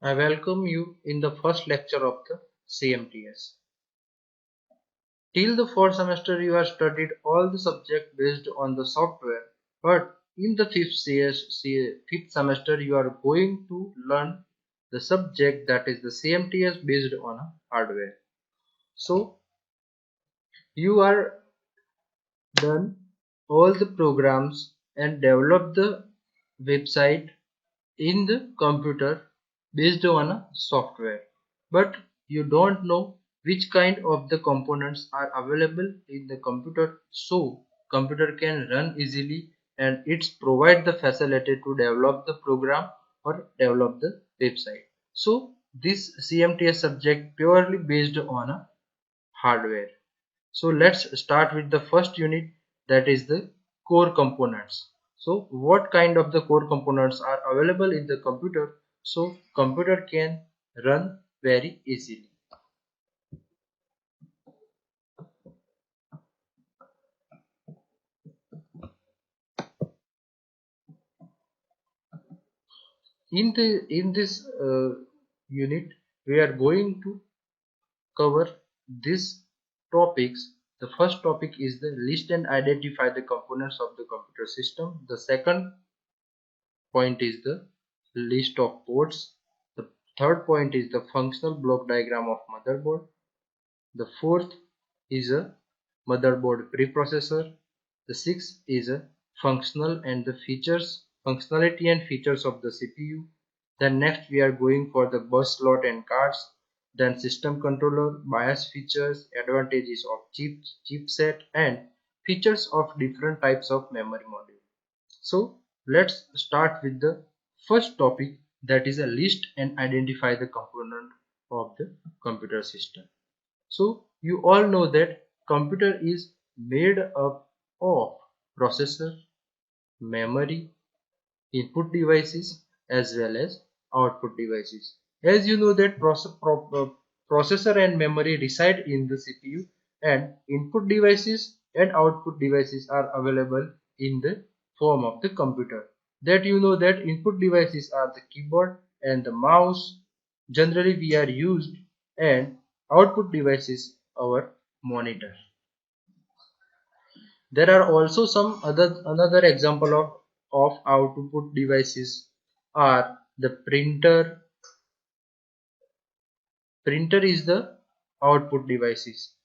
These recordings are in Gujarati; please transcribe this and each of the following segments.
I welcome you in the first lecture of the CMTS. Till the fourth semester you have studied all the subjects based on the software, but in the fifth semester you are going to learn the subject that is the CMTS based on a hardware. So you are done all the programs and develop the website in the computer based on a software, but you don't know which kind of the components are available in the computer, so computer can run easily and it's provide the facility to develop the program or develop the website. So this CMTS subject purely based on a hardware. So let's start with the first unit, that is the core components. So what kind of the core components are available in the computer so computer can run very easily. In this unit we are going to cover these topics. The first topic is the list and identify the components of the computer system. The second point is the list of ports. The third point is the functional block diagram of motherboard. The fourth is a motherboard preprocessor. The sixth is a functionality and features of the CPU. Then next we are going for the bus slot and cards. Then system controller, BIOS features, advantages of chipset, and features of different types of memory module. So let's start with the first topic, that is a list and identify the component of the computer system. So you all know that computer is made up of processor, memory, input devices as well as output devices. As you know that processor and memory reside in the CPU, and input devices and output devices are available in the form of the computer. That you know that input devices are the keyboard and the mouse generally we are used, and output devices our monitor. There are also some another example of output devices are the printer. Printer is the output devices.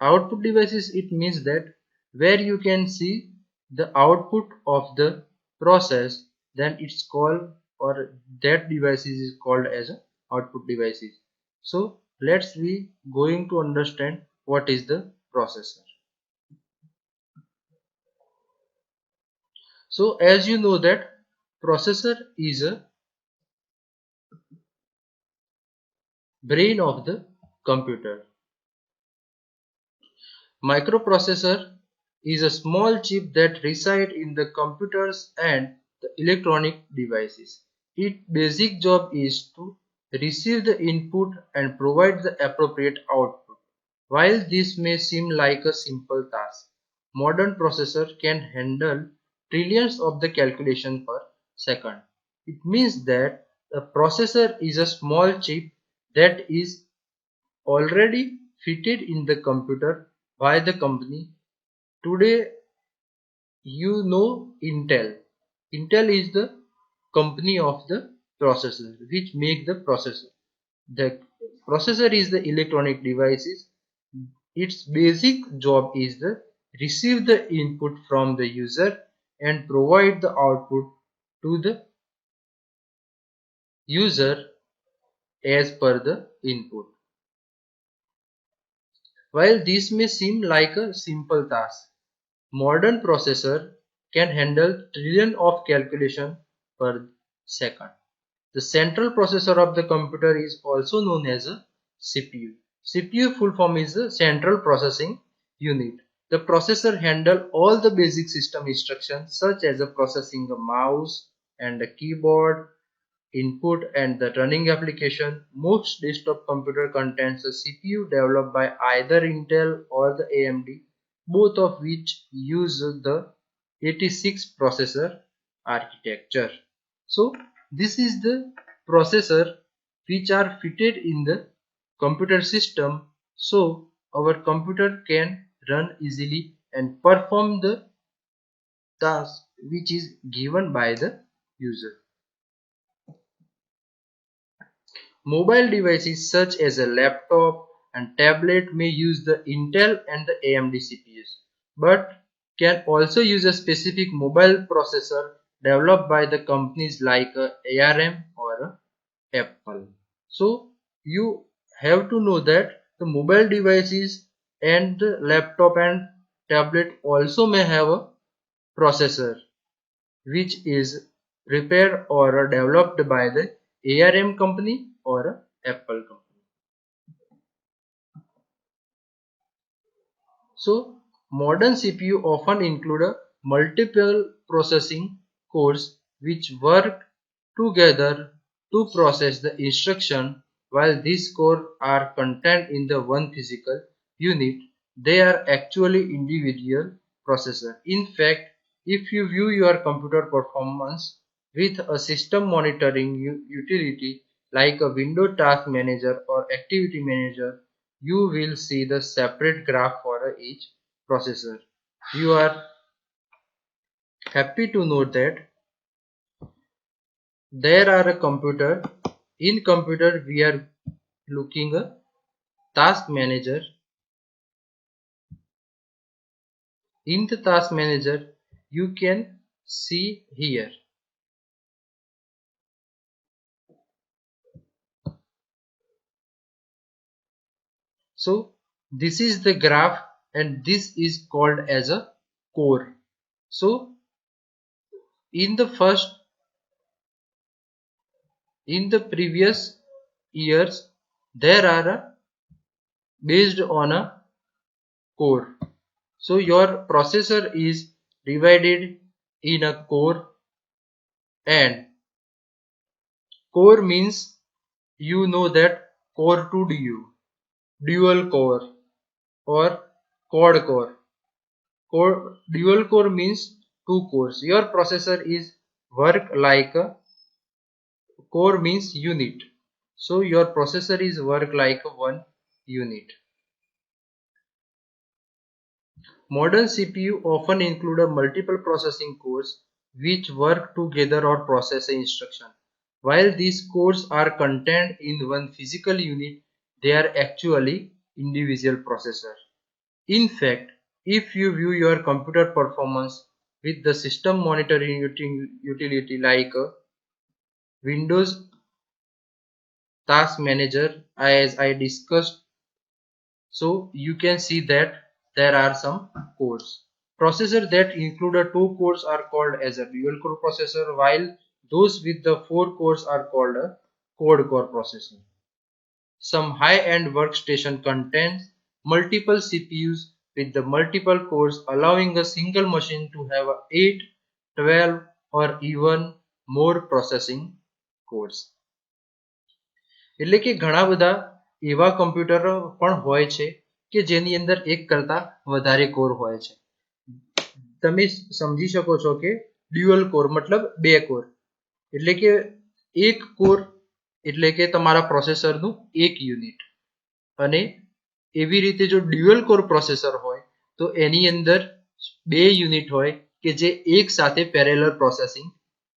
Output devices, it means that where you can see the output of the process, then it's called, or that devices is called as a output devices. So let's be going to understand what is the processor. So as you know that processor is a brain of the computer. Microprocessor is a small chip that resides in the computers and the electronic devices. Its basic job is to receive the input and provide the appropriate output. While this may seem like a simple task, modern processor can handle trillions of the calculation per second. It means that a processor is a small chip that is already fitted in the computer by the company. Today you know Intel. Intel is the company of the processor which make the processor. The processor is the electronic devices. Its basic job is the receive the input from the user and provide the output to the user as per the input. While this may seem like a simple task, modern processor can handle trillions of calculations per second. The central processor of the computer is also known as a CPU. CPU full form is the central processing unit. The processor handles all the basic system instructions such as the processing the mouse and the keyboard input and the running application. Most desktop computer contains a CPU developed by either Intel or the AMD, both of which use the 86 processor architecture. So this is the processor which are fitted in the computer system so our computer can run easily and perform the task which is given by the user. Mobile devices such as a laptop and tablet may use the Intel and the AMD CPUs, but can also use a specific mobile processor developed by the companies like ARM or Apple. So you have to know that the mobile devices and the laptop and tablet also may have a processor which is prepared or developed by the ARM company or Apple company. So modern CPU often include a multiple processing cores which work together to process the instruction. While these cores are contained in the one physical unit, they are actually individual processor. In fact, if you view your computer performance with a system monitoring utility like a window task manager or activity manager, you will see the separate graph for each processor. You are happy to note that there are a computer. In computer we are looking a task manager. In the task manager you can see here. So this is the graph and this is called as a core. So in the first in the previous years there are based on a core. So your processor is divided in a core, and core means you know that core to dual core or quad core. Dual core means two cores. Your processor is work like a core means unit. So your processor is work like a one unit. Modern CPU often include a multiple processing cores which work together or process a instruction. While these cores are contained in one physical unit, they are actually individual processor. In fact, if you view your computer performance with the system monitoring utility like Windows Task Manager as I discussed, so you can see that there are some cores. Processors that include two cores are called as a dual core processor, while those with the four cores are called a quad core processor. Some high-end workstation contains multiple CPUs with the multiple cores, allowing a single machine to have 8, 12 or even more processing cores. એટલે કે ઘણા બધા એવા કમ્પ્યુટરો પણ હોય છે કે જેની અંદર એક કરતા વધારે કોર હોય છે. તમે સમજી શકો છો કે ડ્યુઅલ કોર મતલબ બે કોર એટલે કે એક કોર એટલે કે તમારા પ્રોસેસરનું એક યુનિટ, અને એવી રીતે જો ડ્યુઅલ કોર પ્રોસેસર હોય તો એની અંદર બે યુનિટ હોય કે જે એક સાથે પેરેલલ પ્રોસેસિંગ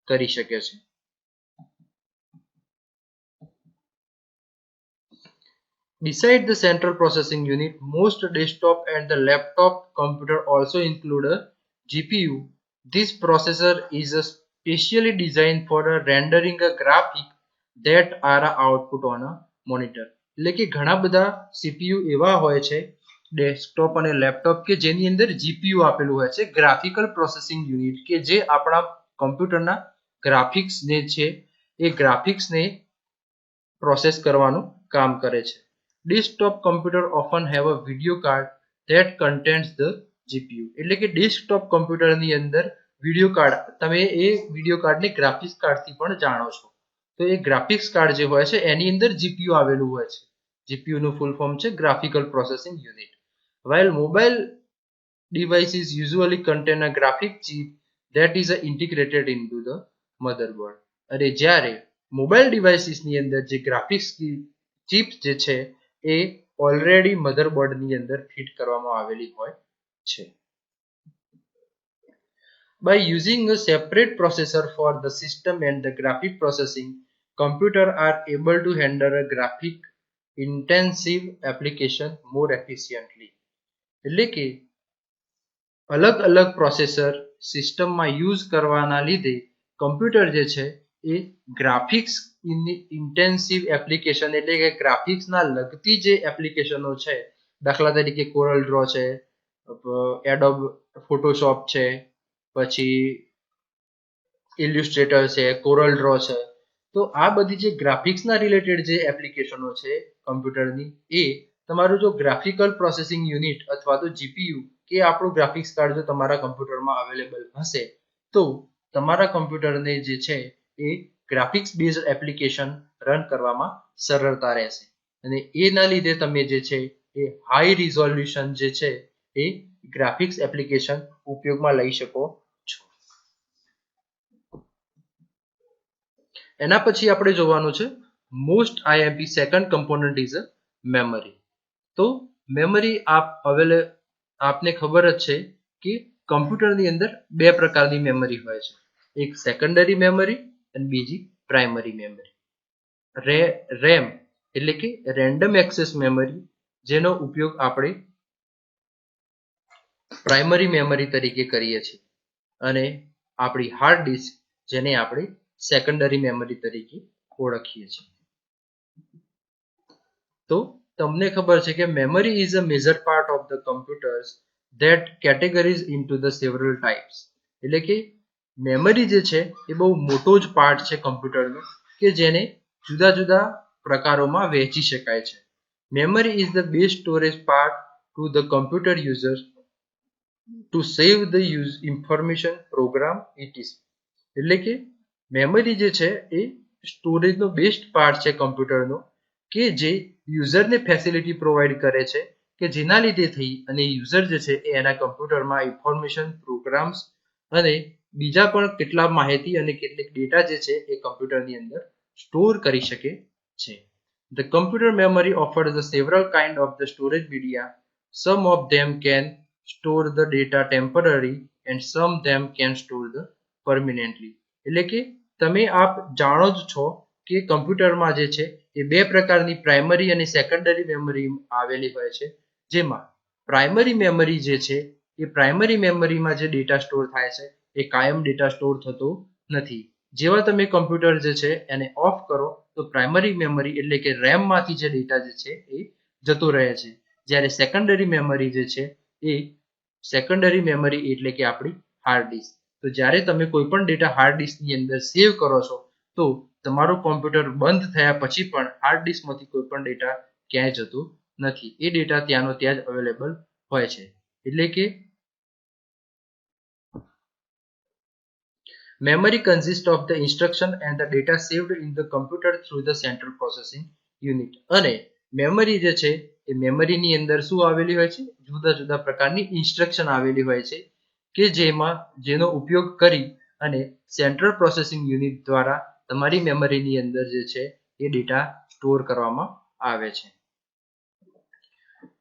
કરી શકે છે. Beside the central processing unit, most desktop and the laptop computer also include a GPU. This processor is specially designed for rendering a graphic that are output on a monitor. એટલે કે ઘણા બધા CPU એવા હોય છે ડેસ્કટોપ અને લેપટોપ કે જેની અંદર GPU આપેલું હોય છે, ગ્રાફિકલ પ્રોસેસિંગ યુનિટ, કે જે આપણા કમ્પ્યુટરના ગ્રાફિક્સ ને છે એ ગ્રાફિક્સને પ્રોસેસ કરવાનું કામ કરે છે. Desktop computer often have a video card that contains the GPU. એટલે કે ડેસ્કટોપ કમ્પ્યુટરની અંદર વિડિયો કાર્ડ, તમે એ વિડિયો કાર્ડને ગ્રાફિક્સ કાર્ડથી પણ જાણો છો. તો એ ગ્રાફિક્સ કાર્ડ જે હોય છે એની અંદર GPU આવેલું હોય છે. GPU નું ફૂલ ફોર્મ છે graphical processing unit. While mobile devices usually contain a graphic chip that is integrated into the motherboard. અને જ્યારે મોબાઈલ ડિવાઇસીસની અંદર જે ગ્રાફિક્સ ચિપ્સ જે છે એ ઓલરેડી મધરબોર્ડની અંદર ફિટ કરવામાં આવેલી હોય છે. By using a separate processor for the system and the graphic processing, computers are able to handle a graphic intensive application more efficiently. એટલે કે અલગ અલગ પ્રોસેસર સિસ્ટમમાં યુઝ કરવાના લીધે કમ્પ્યુટર જે છે એ ગ્રાફિક્સ ઇન્ટેન્સિવ એપ્લિકેશન એટલે કે ગ્રાફિક્સના લગતી જે એપ્લિકેશનો છે, દાખલા તરીકે કોરલ ડ્રો છે, એડોબ ફોટોશોપ છે, પછી ઇલ્યુસ્ટ્રેટર છે, કોરલ ડ્રો છે, તો આ બધી જે ગ્રાફિક્સના રિલેટેડ જે એપ્લિકેશનો છે કમ્પ્યુટરની, એ તમારું જો ગ્રાફિકલ પ્રોસેસિંગ યુનિટ અથવા તો જીપીયુ કે આપણું ગ્રાફિક્સ કાર્ડ જો તમારા કમ્પ્યુટરમાં અવેલેબલ હશે તો તમારા કમ્પ્યુટરને જે છે એ ગ્રાફિક્સ બેઝડ એપ્લિકેશન રન કરવામાં સરળતા રહેશે અને એના લીધે તમે જે છે એ હાઈ રિઝોલ્યુશન જે છે એ ગ્રાફિક્સ એપ્લિકેશન ઉપયોગમાં લઈ શકો છો. એના પછી આપણે જોવાનું છે most IMP second component is a memory. તો મેમરી આપને ખબર જ છે કે કમ્પ્યુટરની અંદર બે પ્રકારની મેમરી હોય છે, એક સેકન્ડરી મેમરી અને બીજી પ્રાઇમરી મેમરી. રેમ એટલે કે રેન્ડમ એક્સેસ મેમરી, જેનો ઉપયોગ આપણે પ્રાઇમરી મેમરી તરીકે કરીએ છીએ, અને આપણી હાર્ડ ડિસ્ક જેને આપણે સેકન્ડરી મેમરી તરીકે ઓળખીએ છીએ. તો તમને ખબર છે કે memory is a major part of the computers that categories into the several types. એટલે કે મેમરી જે છે એ બહુ મોટો જ પાર્ટ છે કમ્પ્યુટરનો કે જેને જુદા જુદા પ્રકારોમાં વહેંચી શકાય છે. Memory is the best storage part to the computer users to save the information program etc. એટલે કે મેમરી જે છે એ સ્ટોરેજનો બેસ્ટ પાર્ટ છે કમ્પ્યુટરનો કે જે યુઝરને ફેસિલિટી પ્રોવાઈડ કરે છે કે જેના લીધે થઈ અને યુઝર જે છે એ એના કમ્પ્યુટરમાં ઇન્ફોર્મેશન પ્રોગ્રામ્સ અને બીજા પણ કેટલા માહિતી અને કેટલીક ડેટા જે છે એ કમ્પ્યુટરની અંદર સ્ટોર કરી શકે છે. The computer memory offers the several kind of the storage media. Some of them can store the data temporarily and some them can store the permanently. એટલે કે તમે આપ જાણો જ છો કે કમ્પ્યુટરમાં જે છે એ બે પ્રકારની પ્રાઇમરી અને સેકન્ડરી મેમરી આવેલી હોય છે, જેમાં પ્રાઇમરી મેમરી જે છે એ પ્રાઇમરી મેમરીમાં જે ડેટા સ્ટોર થાય છે એ કાયમ ડેટા સ્ટોર થતો નથી. જેવા તમે કમ્પ્યુટર જે છે એને ઓફ કરો તો પ્રાઇમરી મેમરી એટલે કે રેમમાંથી જે ડેટા જે છે એ જતો રહે છે, જ્યારે સેકન્ડરી મેમરી જે છે એ સેકન્ડરી મેમરી એટલે કે આપણી હાર્ડ ડિસ્ક. તો જ્યારે તમે કોઈ પણ ડેટા હાર્ડ ડિસ્કની અંદર સેવ કરો છો તો તમારું કોમ્પ્યુટર બંધ થયા પછી પણ હાર્ડ ડિસ્કમાંથી કોઈ પણ ડેટા ક્યાંય જતો નથી, એ ડેટા ત્યાંનો ત્યાં જ અવેલેબલ હોય છે. એટલે કે memory consists of the instruction and the data saved in the computer through the central processing unit. અને મેમરી જે છે એ મેમરીની અંદર શું આવેલી હોય છે, જુદા જુદા પ્રકારની ઇન્સ્ટ્રક્શન આવેલી હોય છે કે જેનો ઉપયોગ કરી અને સેન્ટ્રલ પ્રોસેસિંગ યુનિટ દ્વારા તમારી મેમરીની અંદર જે છે એ ડેટા સ્ટોર કરવામાં આવે છે.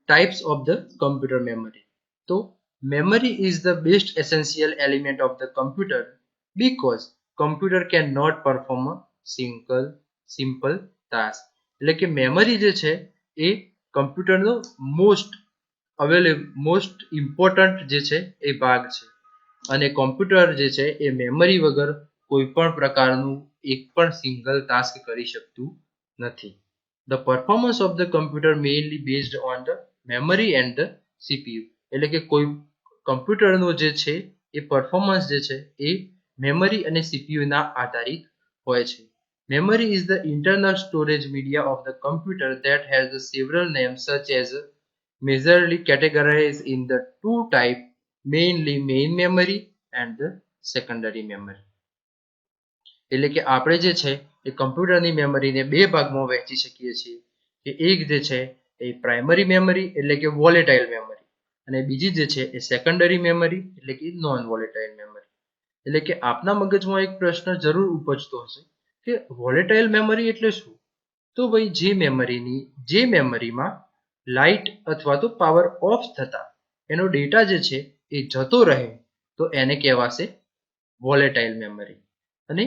Types of the computer memory. તો memory is the best essential element of the computer because computer cannot perform a simple task. એટલે કે મેમરી જે છે એ કમ્પ્યુટરનો મોસ્ટ ઇમ્પોર્ટન્ટ જે છે એ ભાગ છે, અને કોમ્પ્યુટર જે છે એ મેમરી વગર કોઈ પણ પ્રકારનું એક પણ સિંગલ ટાસ્ક કરી શકતું નથી. The performance of the computer mainly based on the memory and the CPU. એટલે કે કોઈ કમ્પ્યુટરનો જે છે એ પરફોર્મન્સ જે છે એ મેમરી અને સીપીયુ ના આધારિત હોય છે. Memory is the internal storage media of the computer that has several names such as majorly categorized in the two types, mainly main memory and the secondary memory. એટલે કે આપણે જે છે એ કમ્પ્યુટરની મેમરીને બે ભાગમાં વહેંચી શકીએ છીએ કે એક જે છે એ પ્રાઇમરી મેમરી એટલે કે વોલેટાઇલ મેમરી, અને બીજી જે છે એ સેકન્ડરી મેમરી એટલે કે નોન વોલેટાઇલ મેમરી. એટલે કે આપના મગજમાં એક પ્રશ્ન જરૂર ઉપજતો હશે કે વોલેટાઇલ મેમરી એટલે શું? તો ભાઈ જે મેમરીમાં લાઇટ અથવા તો પાવર ઓફ થતા એનો ડેટા જે છે એ જતો રહે તો એને કહેવાશે વોલેટાઇલ મેમરી. અને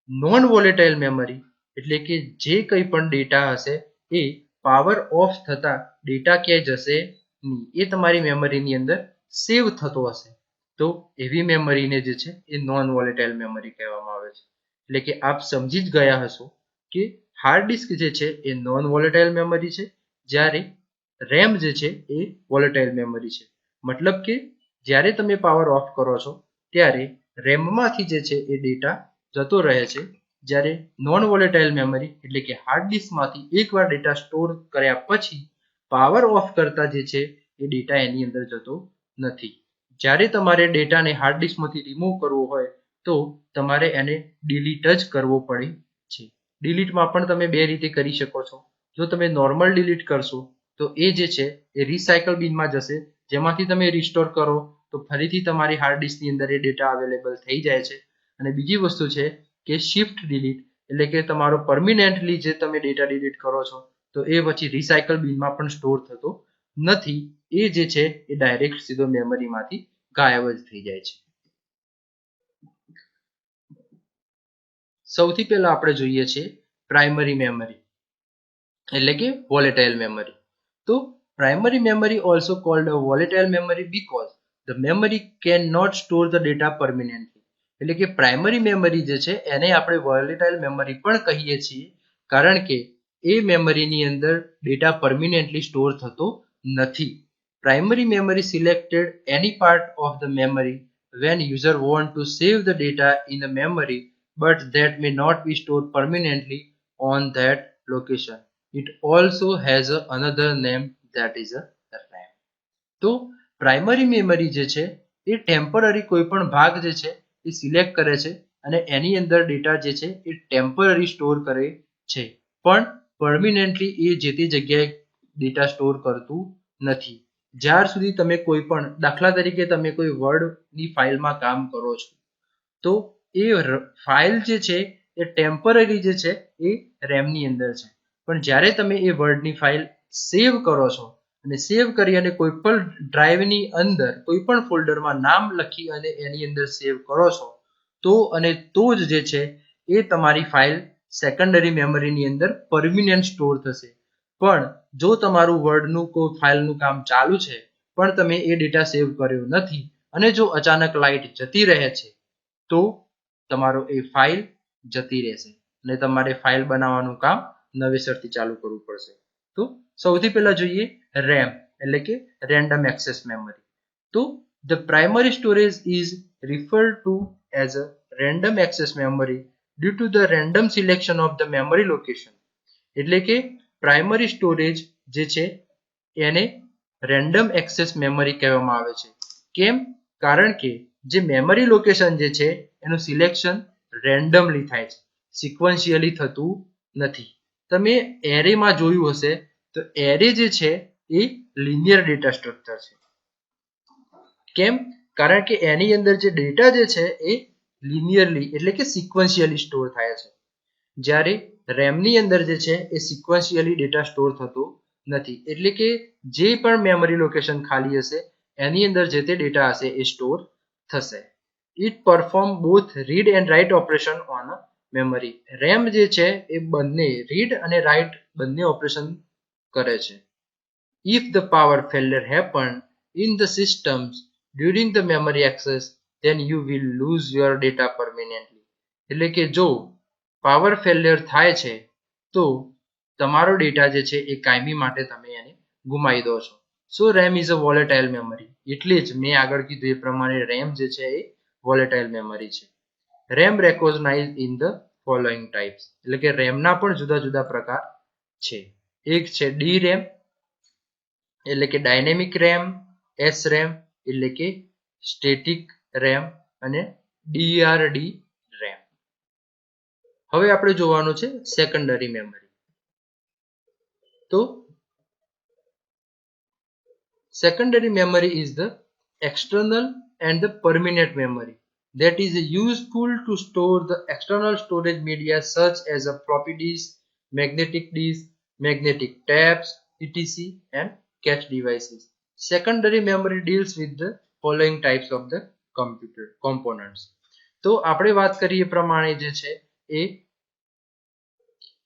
નોન વોલેટાઇલ મેમરી એટલે કે જે કંઈ પણ ડેટા હશે એ પાવર ઓફ થતા ડેટા ક્યાંય જશે નહીં, એ તમારી મેમરીની અંદર સેવ થતો હશે તો એવી મેમરીને જે છે એ નોન વોલેટાઇલ મેમરી કહેવામાં આવે છે. એટલે કે આપ સમજી જ ગયા હશો કે હાર્ડ ડિસ્ક જે છે એ નોન વોલેટાઇલ મેમરી છે, જ્યારે રેમ જે છે એ વોલેટાઇલ મેમરી છે. મતલબ કે જ્યારે તમે પાવર ઓફ કરો છો ત્યારે રેમમાંથી જે છે એ ડેટા જતો રહે છે, જ્યારે નોન વોલેટાઇલ મેમરી એટલે કે હાર્ડ ડિસ્કમાંથી એકવાર ડેટા સ્ટોર કર્યા પછી પાવર ઓફ કરતા જે છે એ ડેટા એની અંદર જતો નથી. જ્યારે તમારે ડેટાને હાર્ડ ડિસ્કમાંથી રિમૂવ કરવો હોય તો તમારે એને ડિલીટ જ કરવો પડે છે. ડિલીટમાં પણ તમે બે રીતે કરી શકો છો. જો તમે નોર્મલ ડિલીટ કરશો તો એ જે છે એ રિસાયકલ બિનમાં જશે, જેમાંથી તમે રિસ્ટોર કરો તો ફરીથી તમારી હાર્ડ ડિસ્કની અંદર એ ડેટા અવેલેબલ થઈ જાય છે. અને બીજી વસ્તુ છે કે શિફ્ટ ડિલીટ એટલે કે તમારો પરમિનેન્ટલી જે તમે ડેટા ડિલીટ કરો છો તો એ પછી રિસાયકલ બિનમાં પણ સ્ટોર થતો નથી, એ જે છે એ ડાયરેક્ટ સીધો મેમરીમાંથી ગાયબ જ થઈ જાય છે. સૌથી પહેલા આપણે જોઈએ છે પ્રાઇમરી મેમરી એટલે કે વોલેટાઇલ મેમરી. તો primary memory also called a volatile memory because the memory can not store the data permanently. એટલે કે પ્રાઇમરી મેમરી જે છે એને આપણે વોલેટાઇલ મેમરી પણ કહીએ છીએ, કારણ કે એ મેમરીની અંદર ડેટા પરમિનેન્ટલી સ્ટોર થતો નથી. Primary memory selected any part of the memory when user want to save the data in the memory, but that may not be stored permanently on that location. It also has another name, that is a RAM. તો પ્રાઇમરી મેમરી જે છે એ ટેમ્પરરી કોઈ પણ ભાગ જે છે એ સિલેક્ટ કરે છે અને એની અંદર ડેટા જે છે એ ટેમ્પરરી સ્ટોર કરે છે, પણ પરમિનેન્ટલી એ જે તે જગ્યાએ ડેટા સ્ટોર કરતું નથી. જ્યાર સુધી તમે કોઈ પણ દાખલા તરીકે તમે કોઈ વર્ડની ફાઇલમાં કામ કરો છો તો એ ફાઇલ જે છે એ ટેમ્પરરી જે છે એ રેમની અંદર છે, પણ જ્યારે તમે એ વર્ડની ફાઇલ સેવ કરો છો અને સેવ કરી અને કોઈ પણ ડ્રાઈવની અંદર કોઈ પણ ફોલ્ડરમાં નામ લખી અને એની અંદર સેવ કરો છો તો જ જે છે એ તમારી ફાઇલ સેકન્ડરી મેમરીની અંદર પરમિનન્ટ સ્ટોર થશે. પણ જો તમારું વર્ડનું કોઈ ફાઇલનું કામ ચાલુ છે પણ તમે એ ડેટા સેવ કર્યો નથી અને જો અચાનક લાઇટ જતી રહે છે તો તમારો એ ફાઇલ જતી રહેશે અને તમારે ફાઇલ બનાવવાનું કામ નવેસરથી ચાલુ કરવું પડશે. તો સૌથી પહેલા જોઈએ રેમ એટલે કે રેન્ડમ એક્સેસ મેમરી. તો the primary storage is referred to as a random access memory due to the random selection of the memory location. એટલે કે પ્રાઇમરી સ્ટોરેજ જે છે એને રેન્ડમ એક્સેસ મેમરી કહેવામાં આવે છે. કેમ? કારણ કે જે મેમરી લોકેશન જે છે એનું સિલેક્શન રેન્ડમલી થાય છે, સિક્વન્શિયલી થતું નથી. તમે એરેમાં જોયું હશે તો એરે જે છે એ લિનિયર ડેટા સ્ટ્રક્ચર છે. કેમ? કારણ કે એની અંદર જે ડેટા જે છે એ લિનિયરલી એટલે કે સિક્વન્શિયલી સ્ટોર થાય છે, જ્યારે રેમની અંદર જે છે એ સિક્વન્શિયલી ડેટા સ્ટોર થતો નથી. એટલે કે જે પણ મેમરી લોકેશન ખાલી હશે એની અંદર જે તે ડેટા હશે એ સ્ટોર થશે. It perform both read and write operation on a memory. RAM જે છે એ બંને રીડ અને રાઇટ બંને ઓપરેશન કરે છે. If the power failure happen in the systems during the memory access, then you will lose your data permanently. એટલે કે જો પાવર ફેલિયર થાય છે તો તમારો ડેટા જે છે એ કાયમી માટે તમે એને ગુમાવી દો છો. So RAM is a volatile memory. એટલે જ મેં આગળ કીધું એ પ્રમાણે રેમ જે છે એ વોલેટાઇલ મેમરી છે. RAM recognise in the following types. એટલે કે રેમના પણ જુદા જુદા પ્રકાર છે. એક છે ડી રેમ એટલે કે ડાયનેમિક રેમ, એસ રેમ એટલે કે સ્ટેટિક રેમ અને ડીઆરડી રેમ. હવે આપણે જોવાનું છે સેકન્ડરી મેમરી. તો secondary memory is the external and the permanent memory. that is useful to store the external storage media such as a floppy disk, magnetic tabs, etc. and cache devices. Secondary memory deals with the following types of the computer components. તો આપણે વાત કરીએ પ્રમાણે જે છે એ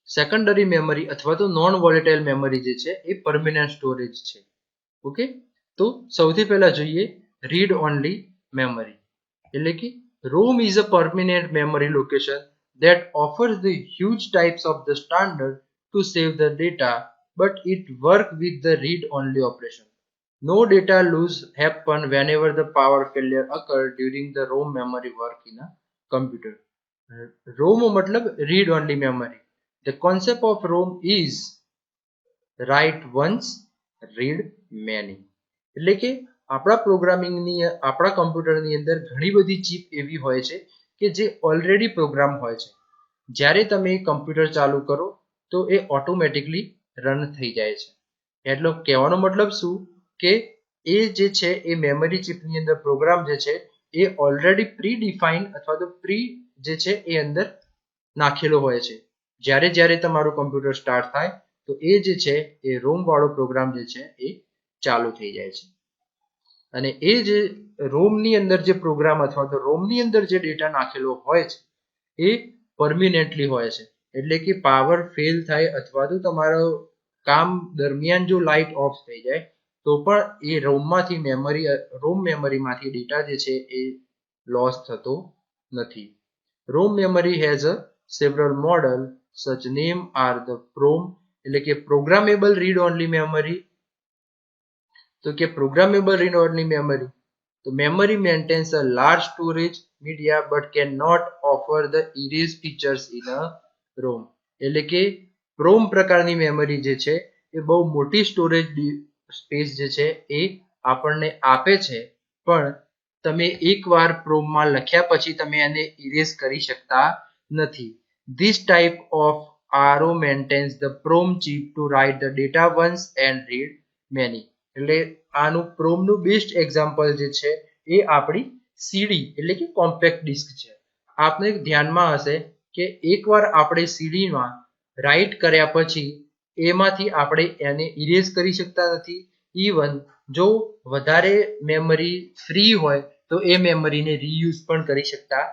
સેકન્ડરી મેમરી અથવા તો નોન વોલેટાઇલ મેમરી જે છે એ પરમેનન્ટ સ્ટોરેજ છે. ઓકે, તો સૌથી પહેલા જોઈએ રીડ ઓનલી મેમરી, એટલે કે ROM is a permanent memory location that offers the huge types of the standard to save the data, but it works with the read only operation. No data loss happen whenever the power failure occur during the ROM memory work in a computer. ROM मतलब read only memory. The concept of ROM is write once, read many. એટલે કે આપણા પ્રોગ્રામિંગની આપણા કમ્પ્યુટરની અંદર ઘણી બધી ચિપ એવી હોય છે કે જે ઓલરેડી પ્રોગ્રામ હોય છે. જ્યારે તમે કમ્પ્યુટર ચાલુ કરો તો એ ઓટોમેટિકલી રન થઈ જાય છે. એટલે કહેવાનો મતલબ શું કે એ જે છે એ મેમરી ચિપની અંદર પ્રોગ્રામ જે છે એ ઓલરેડી પ્રી ડિફાઇન અથવા તો પ્રી જે છે એ અંદર નાખેલો હોય છે. જ્યારે જ્યારે તમારું કમ્પ્યુટર સ્ટાર્ટ થાય તો એ જે છે એ રોમ વાળો પ્રોગ્રામ જે છે એ ચાલુ થઈ જાય છે. અને એ જે રોમની અંદર જે પ્રોગ્રામ અથવા તો રોમની અંદર જે ડેટા નાખેલો હોય છે એ પરમિનેન્ટલી હોય છે. એટલે કે પાવર ફેલ થાય અથવા તો તમારો કામ દરમિયાન જો લાઇટ ઓફ થઈ જાય તો પણ એ રોમમાંથી રોમ મેમરીમાંથી ડેટા જે છે એ લોસ થતો નથી. ROM memory has a several model such name are the PROM, એટલે કે પ્રોગ્રામેબલ રીડ ઓનલી મેમરી. તો કે પ્રોગ્રામેબલ રીડ ઓનલી મેમરી, તો memory maintains a large storage media but cannot offer the erase features in a ROM. એટલે કે પ્રોમ પ્રકારની મેમરી જે છે એ બહુ મોટી સ્ટોરેજ સ્પેસ જે છે એ આપણને આપે છે, પણ તમે એકવાર પ્રોમમાં લખ્યા પછી તમે એને ઇરેઝ કરી શકતા નથી. This type of RO maintains the PROM chip to write the data once and read many. એટલે આનું પ્રોમનું બેસ્ટ એક્ઝામ્પલ જે છે એ આપણી સીડી એટલે કે કોમ્પેક્ટ ડિસ્ક છે. આપને ધ્યાનમાં હશે કે એકવાર આપણે સીડીમાં રાઇટ કર્યા પછી એમાંથી આપણે એને ઇરેઝ કરી શકતા નથી. ઇવન જો વધારે મેમરી ફ્રી હોય તો એ મેમરીને રીયુઝ પણ કરી શકતા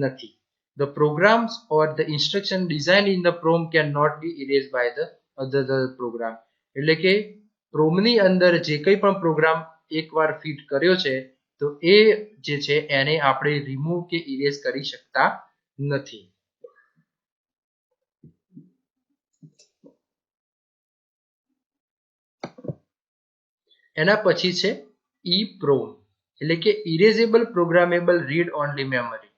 નથી. The programs or the instruction designed in the PROM cannot be erased by the other program. એટલે કે પ્રોમની અંદર જે કંઈ પણ પ્રોગ્રામ એકવાર ફિટ કર્યો છે તો એ જે છે એને આપણે રિમૂવ કે ઇરેઝ કરી શકતા નથી. એના પછી છે EEPROM, એટલે કે erasable programmable read only memory.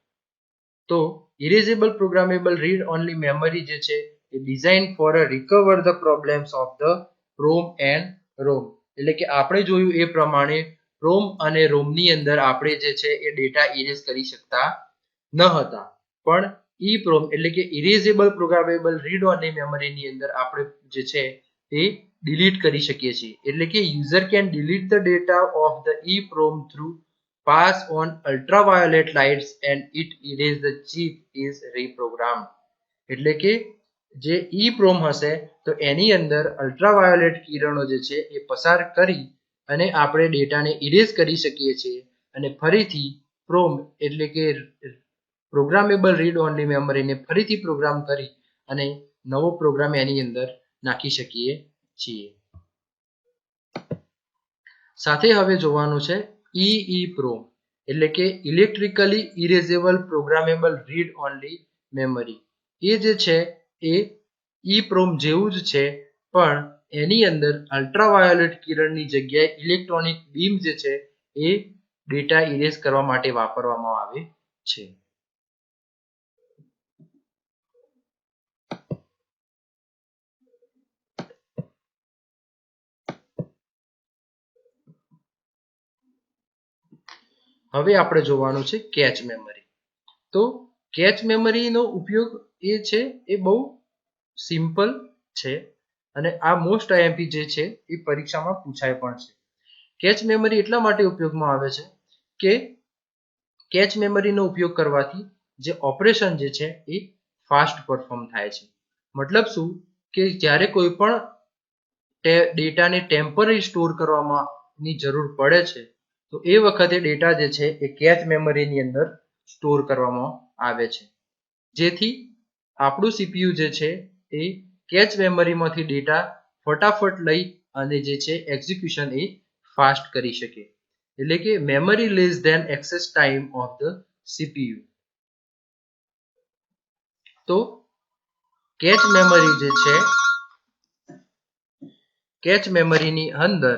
તો erasable programmable read only memory જે છે એ design for a recover the problems of the PROM and ROM. એટલે કે આપણે જોયું એ પ્રમાણે પ્રોમ અને રોમની અંદર આપણે જે છે એ ડેટા ઇરેઝ કરી શકતા ન હતા, પણ EEPROM એટલે કે ઇરેઝેબલ પ્રોગ્રામેબલ રીડ ઓનલી મેમરીની અંદર આપણે જે છે એ ડિલીટ કરી શકીએ છીએ. એટલે કે user can delete the data of the EEPROM through pass on ultraviolet lights and it erase the chip is reprogrammed. એટલે કે જે EEPROM હશે તો એની અંદર અલ્ટ્રાવાયોલેટ કિરણો જે છે એ પસાર કરી અને આપણે ડેટાને ઇરેઝ કરી શકીએ છીએ અને ફરીથી પ્રોમ એટલે કે પ્રોગ્રામેબલ રીડ ઓનલી મેમરીને ફરીથી પ્રોગ્રામ કરી અને નવો પ્રોગ્રામ એની અંદર નાખી શકીએ છીએ. સાથે હવે જોવાનું છે EEPROM, એટલે કે electrically erasable programmable read only memory. એ જે છે એ EEPROM જેવું જ છે, પણ એની અંદર અલ્ટ્રાવાયોલેટ કિરણની જગ્યાએ ઇલેક્ટ્રોનિક બીમ જે છે એ ડેટા ઇરેઝ કરવા માટે વાપરવામાં આવે છે. હવે આપણે જોવાનું છે કેચ મેમરી. તો કેચ મેમરીનો ઉપયોગ એ છે એ બહુ સિમ્પલ છે અને આ મોસ્ટ આઈએમપી જે છે એ પરીક્ષામાં પૂછાય પણ છે. કેચ મેમરી એટલા માટે ઉપયોગમાં આવે છે કે કેચ મેમરીનો ઉપયોગ કરવાથી જે ઓપરેશન જે છે એ ફાસ્ટ પરફોર્મ થાય છે. મતલબ શું કે જ્યારે કોઈ પણ ડેટાને ટેમ્પરરી સ્ટોર કરવાની જરૂર પડે છે તો એ વખતે ડેટા જે છે એ કેચ મેમરીની અંદર સ્ટોર કરવામાં આવે છે, જેથી આપણું સીપીયુ જે છે એ કેચ મેમરીમાંથી ડેટા ફટાફટ લઈ અને જે છે એક્ઝિક્યુશન એ ફાસ્ટ કરી શકે, એટલે કે memory less than access time of the CPU. તો કેચ મેમરી જે છે, કેચ મેમરીની અંદર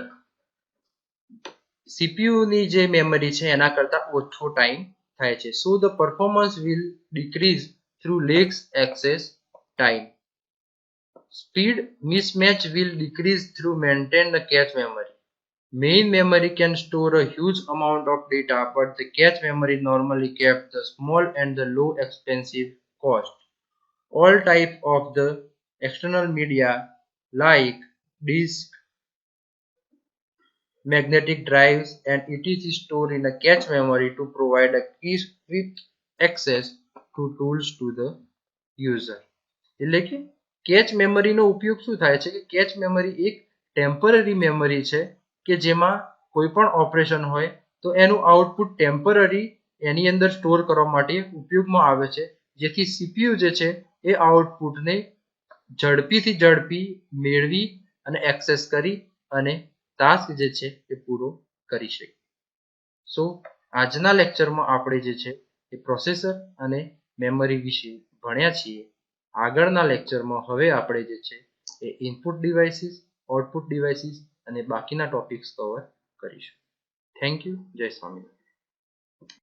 સીપીયુની જે મેમરી છે એના કરતાં ઓછો ટાઈમ થાય છે. So the performance will decrease through less access time. Speed mismatch will decrease through maintain the cache memory. Main memory can store a huge amount of data, but the cache memory normally kept the small and the low expensive cost. All type of the external media like disk, magnetic drives and etc store in a cache memory to provide a quick access to tools to the user. એટલે કે કેચ મેમરીનો ઉપયોગ શું થાય છે કે કેચ મેમરી એક ટેમ્પરરી મેમરી છે કે જેમાં કોઈ પણ ઓપરેશન હોય તો એનું આઉટપુટ ટેમ્પરરી એની અંદર સ્ટોર કરવા માટે ઉપયોગમાં આવે છે, જેથી સીપીયુ જે છે એ આઉટપુટને ઝડપીથી ઝડપી મેળવી અને એક્સેસ કરી અને ટાસ્ક જે છે એ પૂરો કરી શકે. સો આજના લેક્ચરમાં આપણે જે છે એ પ્રોસેસર અને મેમરી વિશે ભણ્યા છીએ. આગળના લેક્ચરમાં હવે આપણે જે છે એ ઇનપુટ ડિવાઇસીસ, આઉટપુટ ડિવાઇસીસ અને બાકીના ટોપિક્સ કવર કરીશું. Thank you. જય સ્વામિનારાયણ.